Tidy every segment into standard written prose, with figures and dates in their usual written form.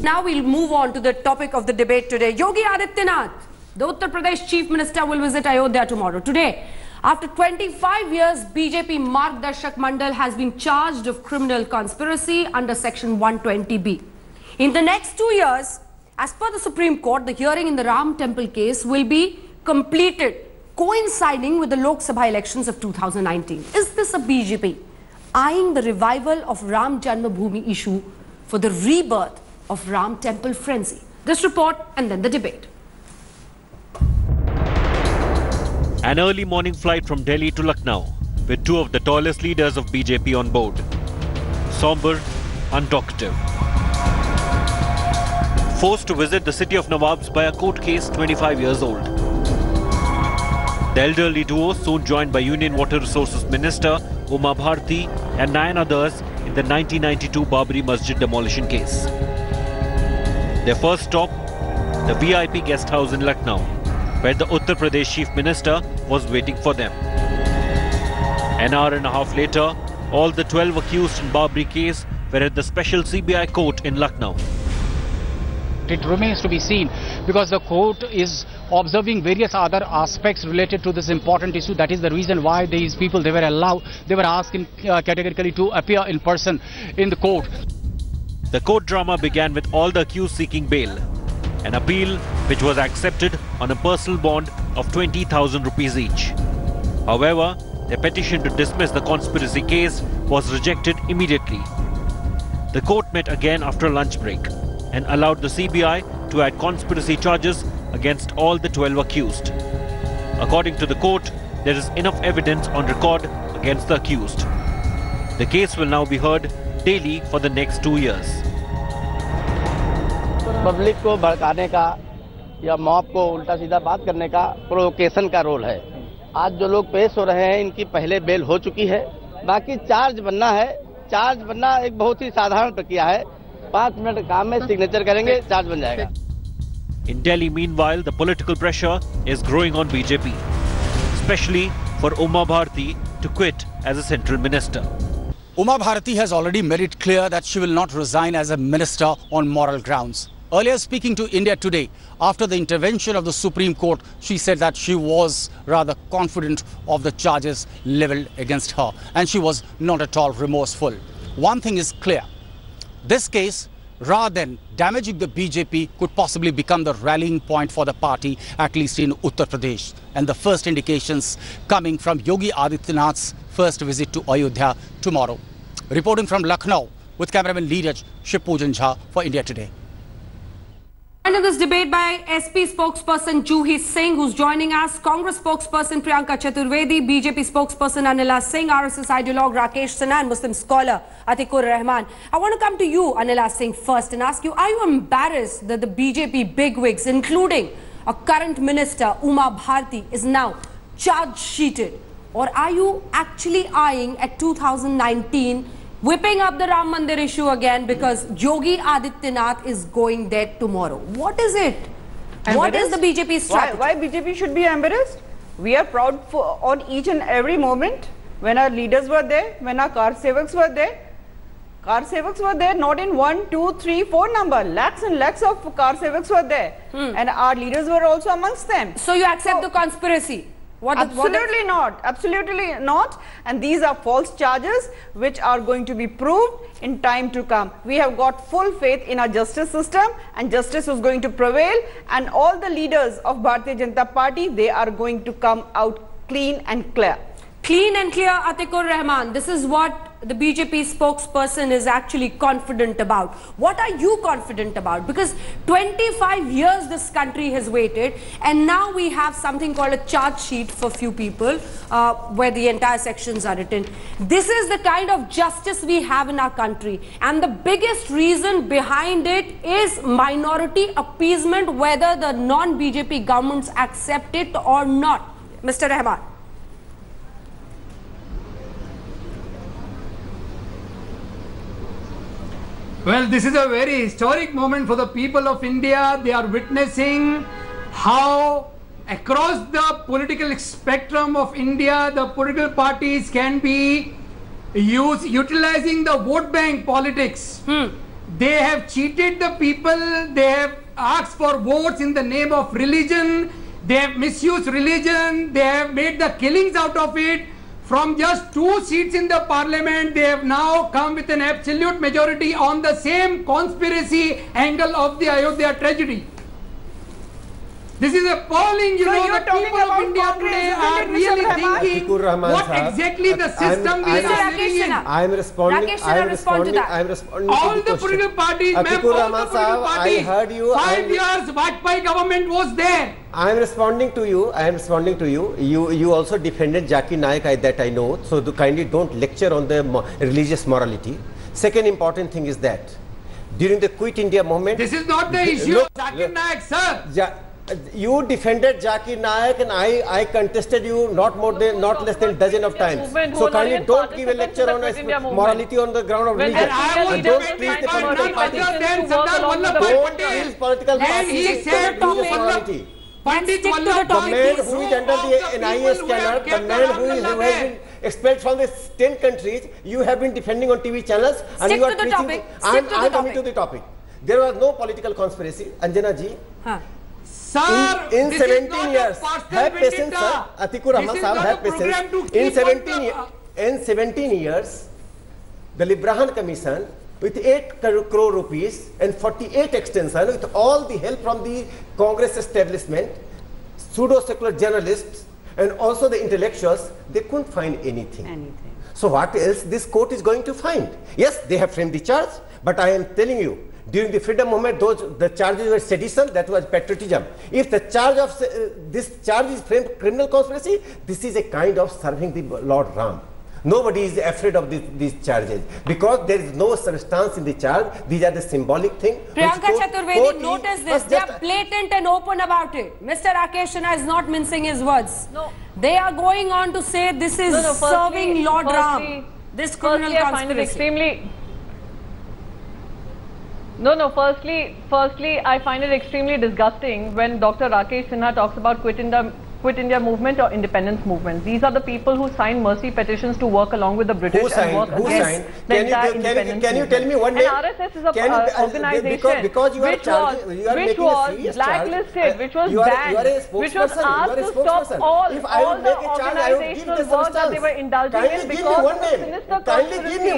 Now we'll move on to the topic of the debate today. Yogi Adityanath, the Uttar Pradesh Chief Minister, will visit Ayodhya tomorrow. Today, after 25 years, BJP Margdarshak Mandal has been charged of criminal conspiracy under Section 120B. In the next 2 years, as per the Supreme Court, the hearing in the Ram Temple case will be completed, coinciding with the Lok Sabha elections of 2019. Is this a BJP eyeing the revival of Ram Janmabhoomi issue for the rebirth of Ram Temple frenzy? This report and then the debate. An early morning flight from Delhi to Lucknow with two of the tallest leaders of BJP on board. Somber, untalkative. Forced to visit the city of Nawabs by a court case 25 years old. The elderly duo soon joined by Union Water Resources Minister Uma Bharti and 9 others in the 1992 Babri Masjid demolition case. Their first stop, the VIP guest house in Lucknow, where the Uttar Pradesh Chief Minister was waiting for them. An hour and a half later, all the 12 accused in Babri case were at the special CBI court in Lucknow. It remains to be seen because the court is observing various other aspects related to this important issue. That is the reason why these people, they were asked categorically to appear in person in the court. The court drama began with all the accused seeking bail, an appeal which was accepted on a personal bond of 20,000 rupees each. However, their petition to dismiss the conspiracy case was rejected immediately. The court met again after a lunch break and allowed the CBI to add conspiracy charges against all the 12 accused. According to the court, there is enough evidence on record against the accused. The case will now be heard daily for the next 2 years. Public को भड़काने का या mob को उल्टा सीधा बात करने का प्रोवोकेशन का रोल है। आज जो लोग पेश हो रहे हैं इनकी पहले बेल हो चुकी है। बाकी चार्ज बनना है। चार्ज बनना एक बहुत ही साधारण प्रक्रिया है। 5 मिनट काम में सिग्नेचर करेंगे, चार्ज बन जाएगा। In Delhi, meanwhile, the political pressure is growing on BJP, especially for Uma Bharti to quit as a central minister. Uma Bharti has already made it clear that she will not resign as a minister on moral grounds. Earlier, speaking to India Today, after the intervention of the Supreme Court, she said that she was rather confident of the charges levelled against her, and she was not at all remorseful. One thing is clear. This case, rather than damaging the BJP, could possibly become the rallying point for the party, at least in Uttar Pradesh. And the first indications coming from Yogi Adityanath's first visit to Ayodhya tomorrow. Reporting from Lucknow with cameraman Leeraj Shivpoojan Jha for India Today. Under this debate by SP spokesperson Juhi Singh, who's joining us, Congress spokesperson Priyanka Chaturvedi, BJP spokesperson Anila Singh, RSS ideologue Rakesh Sinha, and Muslim scholar Atikur Rahman. I want to come to you, Anila Singh, first and ask you, are you embarrassed that the BJP bigwigs, including a current minister, Uma Bharti, is now charge-sheeted? Or are you actually eyeing at 2019 whipping up the Ram Mandir issue again because Yogi Adityanath is going there tomorrow? What is it? What is the BJP strategy? Why BJP should be embarrassed? We are proud on each and every moment when our leaders were there, when our car sevaks were there. Car sevaks were there not in 1, 2, 3, 4 number. Lakhs and lakhs of car sevaks were there. And our leaders were also amongst them. So you accept the conspiracy? Absolutely not. Absolutely not. And these are false charges which are going to be proved in time to come. We have got full faith in our justice system, and justice is going to prevail, and all the leaders of Bharatiya Janata Party, they are going to come out clean and clear. Clean and clear, Atikur Rahman. This is what the BJP spokesperson is actually confident about. What are you confident about? Because 25 years this country has waited, and now we have something called a charge sheet for few people where the entire sections are written. This is the kind of justice we have in our country, and the biggest reason behind it is minority appeasement, whether the non-BJP governments accept it or not. Mr. Rahman. Well, this is a very historic moment for the people of India. They are witnessing how across the political spectrum of India, the political parties can be utilizing the vote bank politics They have cheated the people. They have asked for votes in the name of religion. They have misused religion. They have made the killings out of it. From just 2 seats in the parliament, they have now come with an absolute majority on the same conspiracy angle of the Ayodhya tragedy. This is appalling, you know, the people of India today are really thinking what exactly the system we are living in. I am responding. All the political parties, I heard you. 5 years Vajpayee government was there. I am responding to you. You also defended Zakir Naik, that I know. So kindly don't lecture on the religious morality. Second important thing is that during the Quit India movement, this is not the issue of Zakir Naik, sir. You defended Zakir Naik and I contested you not less than dozen of times. So kindly don't give a lecture on morality on the ground of religion. And I was defended by none other than Sardar Vallabhbhai Patel. And he said to morality. Pandit Vallabh, the man who is under the NIA scanner, the man who has been expelled from the 10 countries, you have been defending on TV channels. And you are preaching. I am coming to the topic. There was no political conspiracy, Anjana ji. Sir, in 17 years, have patience, sir. Atikur Rahman Sahab, have patience. In 17 years, the Libraham Commission, with 8 crore rupees and 48 extension, with all the help from the Congress establishment, pseudo-secular journalists, and also the intellectuals, they couldn't find anything. So what else this court is going to find? Yes, they have framed the charge, but I am telling you, during the freedom movement, the charges were sedition, that was patriotism. If the charge of this charge is framed criminal conspiracy, this is a kind of serving the Lord Ram. Nobody is afraid of these charges because there is no substance in the charge. These are the symbolic thing. Priyanka Chaturvedi, notice this. They are blatant and open about it. Mr. Rakesh Sinha is not mincing his words. No. They are going on to say this is serving Lord Ram. This criminal conspiracy. Firstly, I find it extremely disgusting when Dr. Rakesh Sinha talks about Quit India movement or independence movement. These are the people who signed mercy petitions to work along with the British and work against the entire independence movement. Can you tell me one name? And RSS is an organization which was blacklisted, which was banned, which was asked to stop all the organizational work that they were indulging in because of the sinister conspiracy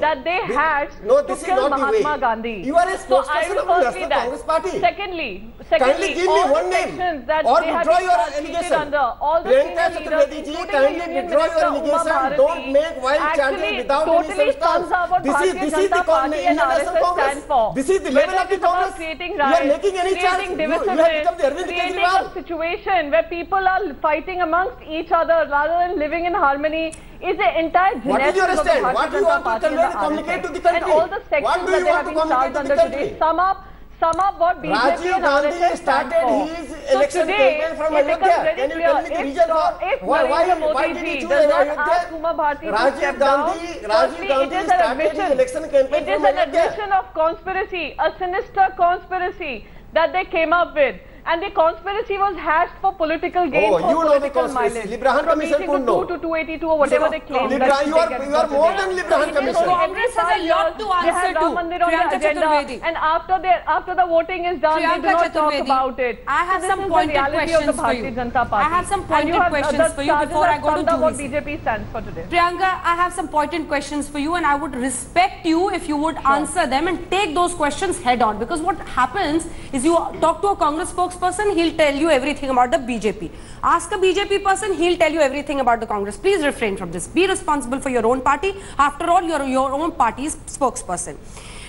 that they had to kill Mahatma Gandhi. You are a spokesperson of the Congress Party. Secondly, all the sections that they have been treated under, all the senior leaders, including the Union Minister Uma Bharati, actually totally sums up what Bharatiya Janata Party and RSS stand for. This is the level of the Congress. Creating riots, creating divisiveness, creating a situation where people are fighting amongst each other rather than living in harmony is the entire genesis of the Bharatiya Janata Party and the RSS. And all the sections that they have been charged under today sum up what BJP and RSS stand for. So today, it becomes very clear if Narendra Modi ji does not ask Uma Bharati to step down, firstly it is an admission of conspiracy, a sinister conspiracy that they came up with. And the conspiracy was hashed for political gain, for political mileage. From reaching to 2 to 282 or whatever they claim. You are more than Libraham Commission. Congress has a lot to answer to. Priyanka Chaturvedi. And after the voting is done, they do not talk about it. I have some pointed questions for you. I have some pointed questions for you before I go to Juhi. What BJP stands for today. Priyanka, I have some pointed questions for you and I would respect you if you would answer them and take those questions head on. Because what happens is you talk to a Congress spokesperson, he'll tell you everything about the BJP. Ask a BJP person, he'll tell you everything about the Congress. Please refrain from this. Be responsible for your own party. After all, you're your own party's spokesperson.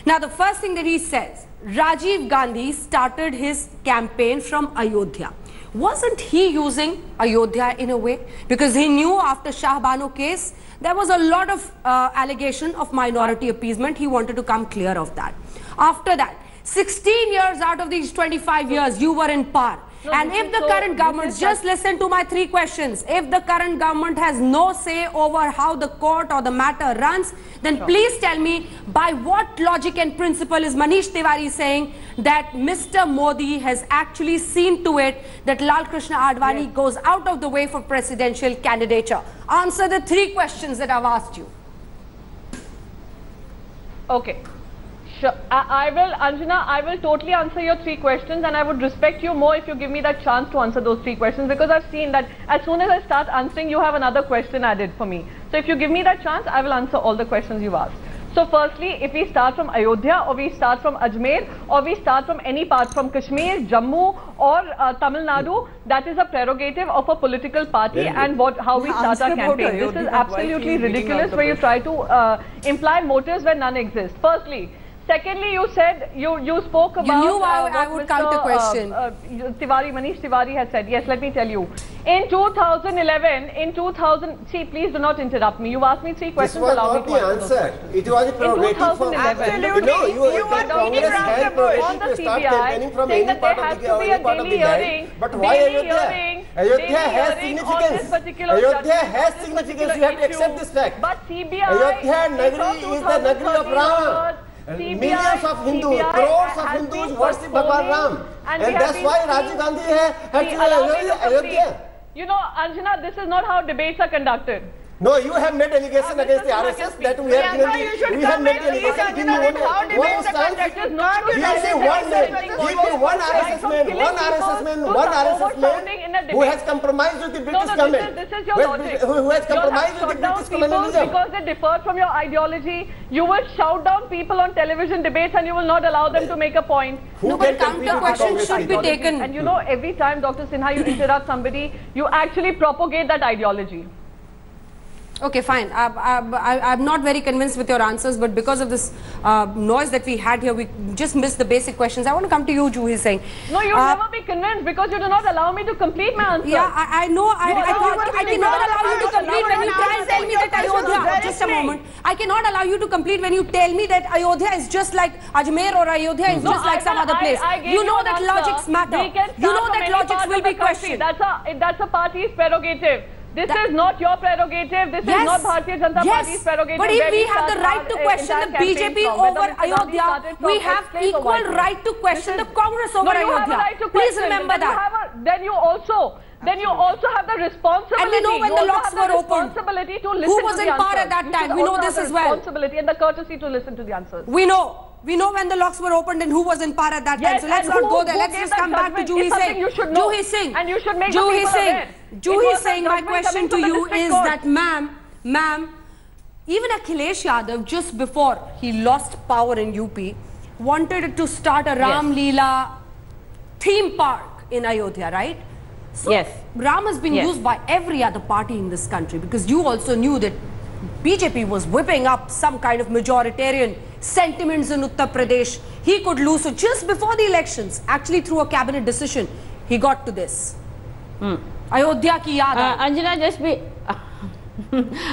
Now, the first thing that he says, Rajiv Gandhi started his campaign from Ayodhya. Wasn't he using Ayodhya in a way? Because he knew after Shah Bano case, there was a lot of allegation of minority appeasement. He wanted to come clear of that. After that, 16 years out of these 25 years, you were in power. And if the current government, just listen to my 3 questions, if the current government has no say over how the court or the matter runs, then please tell me by what logic and principle is Manish Tiwari saying that Mr. Modi has actually seen to it that Lal Krishna Advani goes out of the way for presidential candidature. Answer the 3 questions that I've asked you. Okay. Sure. I will, Anjana, I will totally answer your 3 questions, and I would respect you more if you give me that chance to answer those 3 questions, because I've seen that as soon as I start answering, you have another question added for me. So if you give me that chance, I will answer all the questions you've asked. So firstly, if we start from Ayodhya, or we start from Ajmer, or we start from any part, from Kashmir, Jammu, or Tamil Nadu, that is a prerogative of a political party and how we start our campaign. This is absolutely ridiculous, where you try to imply motives where none exist. Firstly. Secondly, you said, you spoke about... You knew I would counter question. Manish Tiwari has said. Yes, let me tell you. In 2011, see, please do not interrupt me. You've asked me 3 questions. This was not the answer. It was a prerogative for... Absolutely. You are Congress had prerogative to start campaigning from any part of the land. But why Ayodhya? Ayodhya has significance. Ayodhya has significance. You have to accept this fact. But CBI... Ayodhya Nagari is the Nagari of Rama. Millions of Hindus, crores of Hindus worship Bhagwan Ram. And that's why Rajiv Gandhi had to Ayodhya. You know, Anjana, this is not how debates are conducted. No, you have made allegation against the RSS that we have given we have made allegation. Give me one stand. Give me one name. Give me one RSS man who has compromised with the British government. This is your logic. Who has compromised with the British colonialism. Because they differ from your ideology, you will shout down people on television debates and you will not allow them to make a point. No, but counter questions should be taken. And you know, every time, Dr. Sinha, you interrupt somebody, you actually propagate that ideology. Okay, fine. I'm not very convinced with your answers, but because of this noise that we had here, we just missed the basic questions. I want to come to you, Juhi Singh. No, you'll never be convinced because you do not allow me to complete my answer. Yeah, I know. I cannot allow you to complete when you try and tell me that Ayodhya. Just a moment. I cannot allow you to complete when you tell me that Ayodhya is just like Ajmer or Ayodhya is just like some other place. You know that logics matter. You know that logics will be questioned. That's a party's prerogative. This is not your prerogative. This is not Bharatiya Janata Party's prerogative. But if we have the right to question the BJP over Ayodhya, we have equal right to question the Congress over Ayodhya. Please remember that. Then you also have the responsibility. And we know when the locks were opened. Who was in power at that time? We know this as well. Responsibility and the courtesy to listen to the answers. We know when the locks were opened and who was in power at that time. So let's not go there. Let's just come back to Juhi Singh. Juhi Singh. And you should make the people aware. Juhi Singh, my question to you is that, ma'am, even Akhilesh Yadav, just before he lost power in UP, wanted to start a Ram Leela theme park in Ayodhya, right? So yes. Ram has been used by every other party in this country because you also knew that BJP was whipping up some kind of majoritarian sentiments in Uttar Pradesh. He could lose. So just before the elections, actually through a cabinet decision, he got to this. Ayodhya ki yaad. Anjana, just be...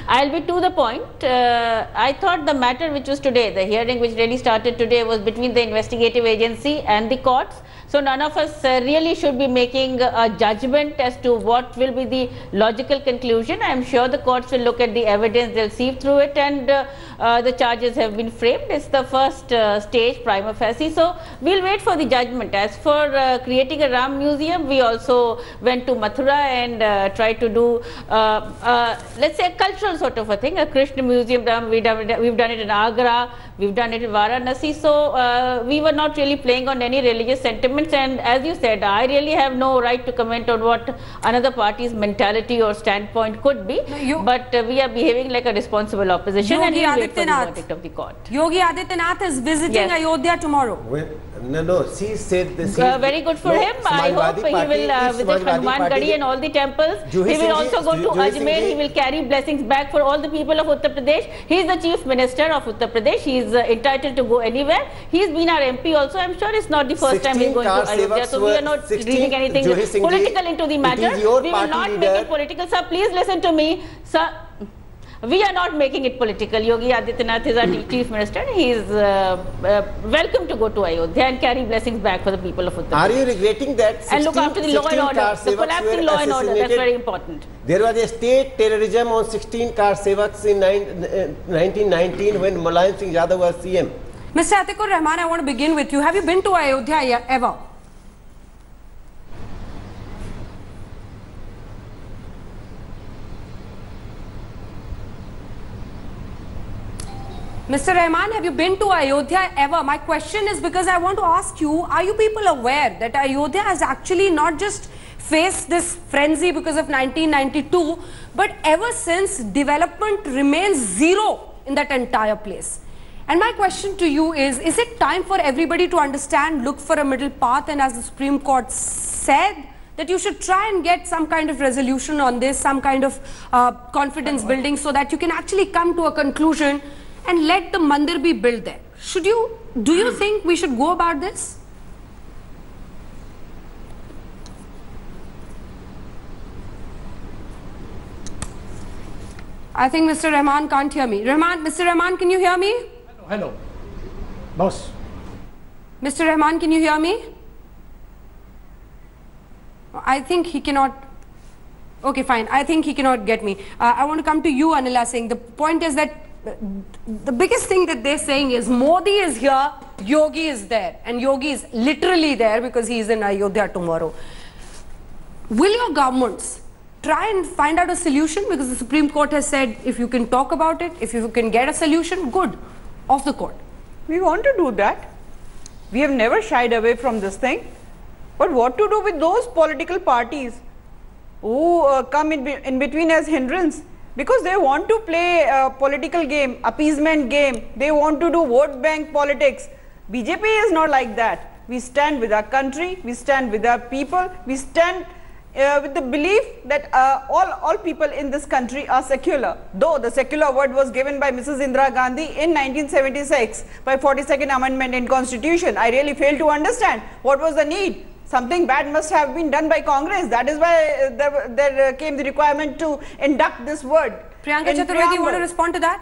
I'll be to the point. I thought the matter which was today, the hearing which really started today, was between the investigative agency and the courts. So none of us really should be making a judgment as to what will be the logical conclusion. I am sure the courts will look at the evidence, they'll sift through it, and the charges have been framed. It's the first stage, prima facie. So we'll wait for the judgment. As for creating a Ram museum, we also went to Mathura and tried to do, let's say, a cultural sort of a thing, a Krishna museum. We've done it in Agra, we've done it in Varanasi. So we were not really playing on any religious sentiments. And as you said, I really have no right to comment on what another party's mentality or standpoint could be. But we are behaving like a responsible opposition, and we wait for the verdict of the court. Yogi Adityanath is visiting Ayodhya tomorrow. No, she said this. Very good for him. I hope he will visit Hanuman Gadi and all the temples. He will also go to Ajmer. He will carry blessings back for all the people of Uttar Pradesh. He is the Chief Minister of Uttar Pradesh. He is entitled to go anywhere. He has been our MP also. I am sure it's not the first time he is going to Ayodhya. So we are not reading anything political into the matter. We will not make it political. Sir, please listen to me. Sir, we are not making it political. Yogi Adityanath is our Chief Minister. He is welcome to go to Ayodhya and carry blessings back for the people of Uttar Pradesh. Are you regretting that? And look after the law and order, the collapsing law and order. That's very important. There was a state terrorism on 16 car sevaks in 1919 when Mulayam Singh Yadav was CM. Mr. Atikur Rahman, I want to begin with you. Have you been to Ayodhya ever? Mr. Rahman, have you been to Ayodhya ever? My question is because I want to ask you, are you people aware that Ayodhya has actually not just faced this frenzy because of 1992, but ever since development remains zero in that entire place? And my question to you is it time for everybody to understand, look for a middle path, and as the Supreme Court said, that you should try and get some kind of resolution on this, some kind of confidence building, so that you can actually come to a conclusion and let the mandir be built there. Do you think we should go about this? I think Mr. Rahman can't hear me. Mr. Rahman, can you hear me? Hello. Boss. Mr. Rahman, can you hear me? I think he cannot. Okay, fine. I think he cannot get me. I want to come to you, Anila Singh. The point is that the biggest thing that they're saying is Modi is here, Yogi is there. And Yogi is literally there because he is in Ayodhya tomorrow. Will your governments try and find out a solution? Because the Supreme Court has said if you can talk about it, if you can get a solution, good. Off the court. We want to do that. We have never shied away from this thing. But what to do with those political parties who come in between as hindrance? Because they want to play a political game, appeasement game. They want to do vote bank politics. BJP is not like that. We stand with our country. We stand with our people. We stand with the belief that all people in this country are secular. Though the secular word was given by Mrs. Indira Gandhi in 1976 by 42nd Amendment in Constitution. I really fail to understand what was the need. Something bad must have been done by Congress. That is why there came the requirement to induct this word. Priyanka Chaturvedi, you want to respond to that?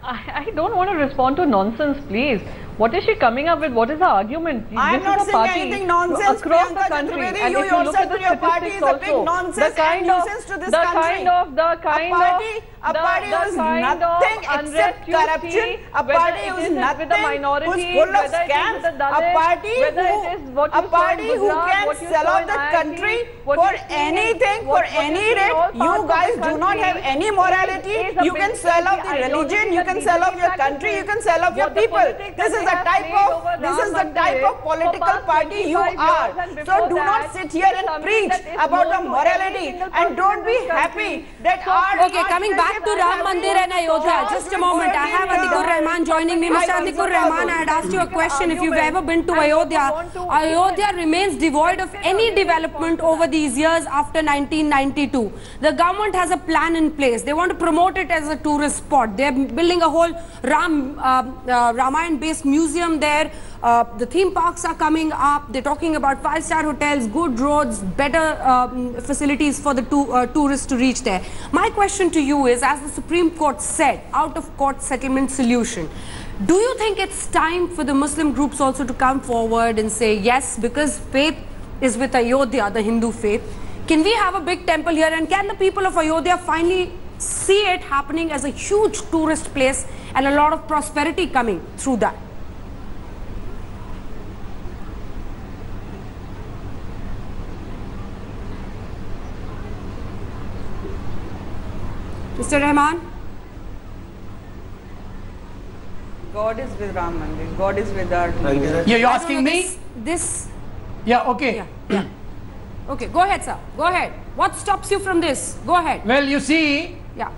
I don't want to respond to nonsense, please. What is she coming up with? What is the argument? I am not saying anything nonsense. Across the country, and you if you look at the statistics also, the kind of a party who is nothing except corruption, a party who is nothing, who is full of scams, a party who can sell out the country for anything, for any rate. You guys do not have any morality. You can sell out the religion, you can sell out your country, you can sell out your people. This is the type of political party you are. So do not sit here and preach about the morality, and don't be happy that our... Okay, coming back to Ram Mandir and Ayodhya, just a moment. I have Atikur Rahman joining me. Mr. Atikur Rahman, I had asked you a question. If you've ever been to Ayodhya, Ayodhya remains devoid of any development over these years after 1992. The government has a plan in place. They want to promote it as a tourist spot. They're building a whole Ramayan-based museum there. The theme parks are coming up. They're talking about 5-star hotels, good roads, better facilities for the tourists to reach there. My question to you is, as the Supreme Court said, out-of-court settlement solution, do you think it's time for the Muslim groups also to come forward and say, yes, because faith is with Ayodhya, the Hindu faith, can we have a big temple here, and can the people of Ayodhya finally see it happening as a huge tourist place and a lot of prosperity coming through that? Mr. Rahman? God is with Ram Mandir. God is with our... Yeah, you're asking me? This... Yeah, okay. Yeah. Okay, go ahead, sir. Go ahead. What stops you from this? Go ahead. Well, you see... Yeah.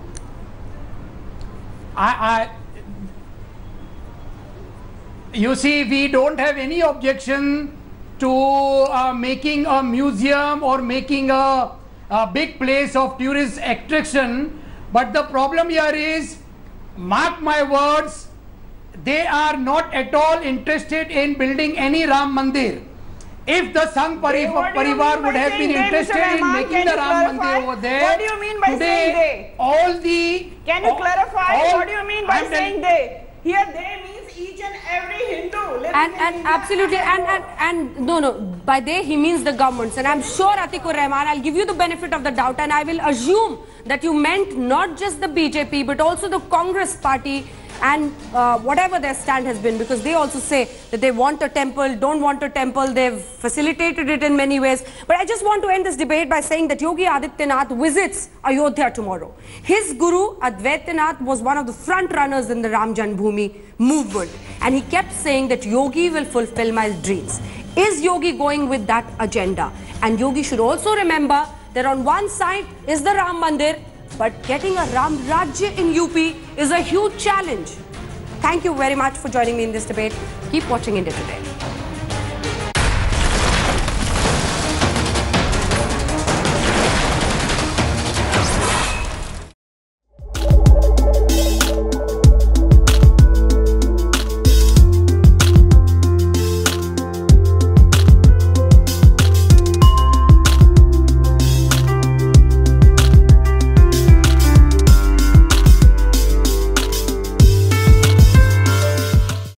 You see, we don't have any objection to making a museum or making a big place of tourist attraction. But the problem here is, mark my words, they are not at all interested in building any Ram Mandir. If the Sangh Parivar would have been interested in making the Ram Mandir over there, what do you mean by saying they? All the... Can you clarify? What do you mean by saying they? Here they means each and every Hindu. And absolutely, and no, by they he means the governments. And I'm sure, Atikur Rahman, I'll give you the benefit of the doubt, and I will assume that you meant not just the BJP but also the Congress party and whatever their stand has been, because they also say that they want a temple, don't want a temple, they've facilitated it in many ways. But I just want to end this debate by saying that Yogi Adityanath visits Ayodhya tomorrow. His guru Advaityanath was one of the front runners in the Ram Janmabhoomi movement, and he kept saying that Yogi will fulfill my dreams. Is Yogi going with that agenda? And Yogi should also remember that on one side is the Ram Mandir, but getting a Ram Rajya in UP is a huge challenge. Thank you very much for joining me in this debate. Keep watching India Today.